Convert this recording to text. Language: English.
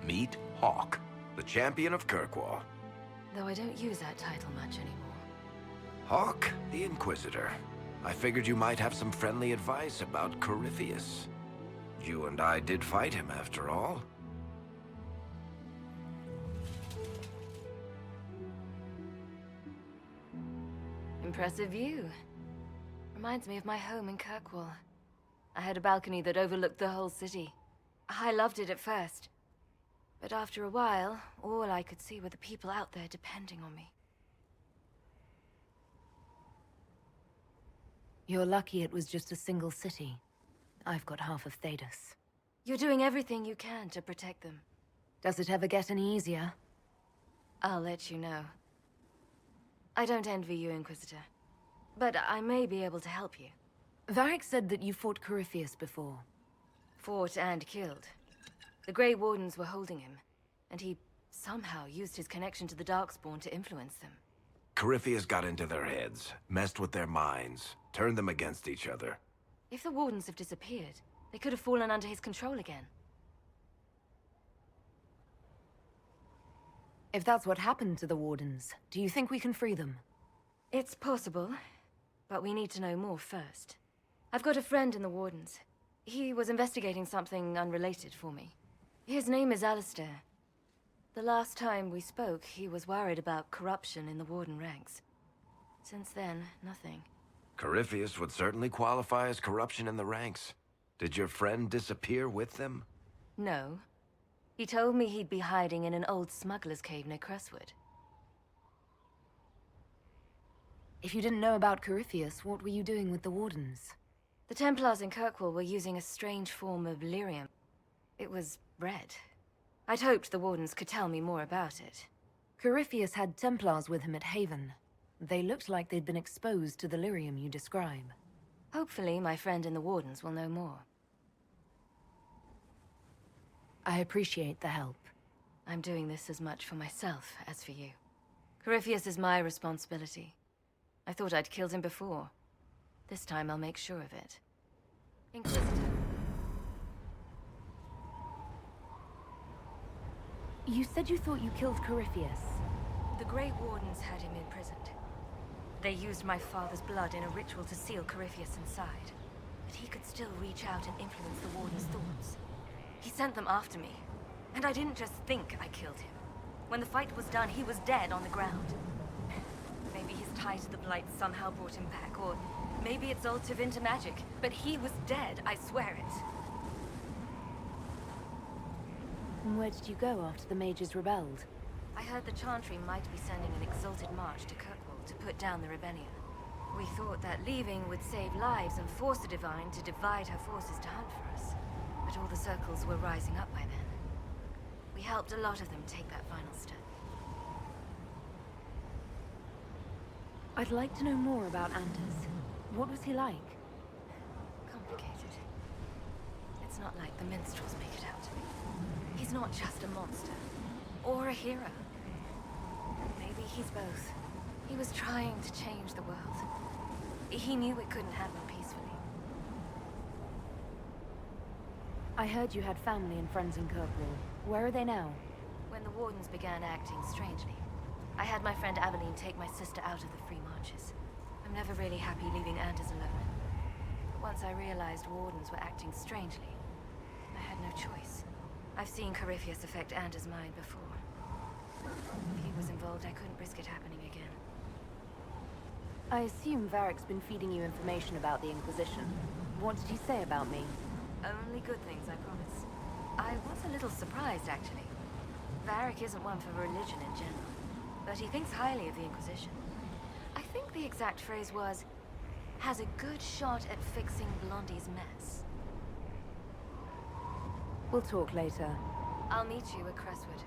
Meet Hawke, the champion of Kirkwall. Though I don't use that title much anymore. Hawke, the Inquisitor. I figured you might have some friendly advice about Corypheus. You and I did fight him, after all. Impressive view. Reminds me of my home in Kirkwall. I had a balcony that overlooked the whole city. I loved it at first. But after a while, all I could see were the people out there depending on me. You're lucky it was just a single city. I've got half of Thedas. You're doing everything you can to protect them. Does it ever get any easier? I'll let you know. I don't envy you, Inquisitor. But I may be able to help you. Varric said that you fought Corypheus before. Fought and killed. The Grey Wardens were holding him, and he somehow used his connection to the Darkspawn to influence them. Corypheus got into their heads, messed with their minds, turned them against each other. If the Wardens have disappeared, they could have fallen under his control again. If that's what happened to the Wardens, do you think we can free them? It's possible, but we need to know more first. I've got a friend in the Wardens. He was investigating something unrelated for me. His name is Alistair. The last time we spoke, he was worried about corruption in the Warden ranks. Since then, nothing. Corypheus would certainly qualify as corruption in the ranks. Did your friend disappear with them? No. He told me he'd be hiding in an old smuggler's cave near Crestwood. If you didn't know about Corypheus, what were you doing with the Wardens? The Templars in Kirkwall were using a strange form of lyrium. It was red. I'd hoped the Wardens could tell me more about it. Corypheus had Templars with him at Haven. They looked like they'd been exposed to the lyrium you describe. Hopefully, my friend in the Wardens will know more. I appreciate the help. I'm doing this as much for myself as for you. Corypheus is my responsibility. I thought I'd killed him before. This time I'll make sure of it. Inquisitor. You said you thought you killed Corypheus. The Grey Wardens had him imprisoned. They used my father's blood in a ritual to seal Corypheus inside. But he could still reach out and influence the Warden's thoughts. He sent them after me. And I didn't just think I killed him. When the fight was done, he was dead on the ground. Maybe his tie to the Blight somehow brought him back, or maybe it's all Tevinter magic. But he was dead, I swear it. And where did you go after the mages rebelled? I heard the Chantry might be sending an exalted march to Kirkwall to put down the rebellion. We thought that leaving would save lives and force the Divine to divide her forces to hunt for us. But all the circles were rising up by then. We helped a lot of them take that final step. I'd like to know more about Anders. What was he like? Complicated. It's not like the minstrels make it out to be. He's not just a monster. Or a hero. Maybe he's both. He was trying to change the world. He knew it couldn't happen peacefully. I heard you had family and friends in Kirkwall. Where are they now? When the Wardens began acting strangely, I had my friend Aveline take my sister out of the Free Marches. I'm never really happy leaving Anders alone. But once I realized Wardens were acting strangely, I had no choice. I've seen Corypheus affect Anders' mind before. If he was involved, I couldn't risk it happening again. I assume Varric's been feeding you information about the Inquisition. What did he say about me? Only good things, I promise. I was a little surprised, actually. Varric isn't one for religion in general, but he thinks highly of the Inquisition. I think the exact phrase was, has a good shot at fixing Blondie's mess. We'll talk later. I'll meet you at Crestwood.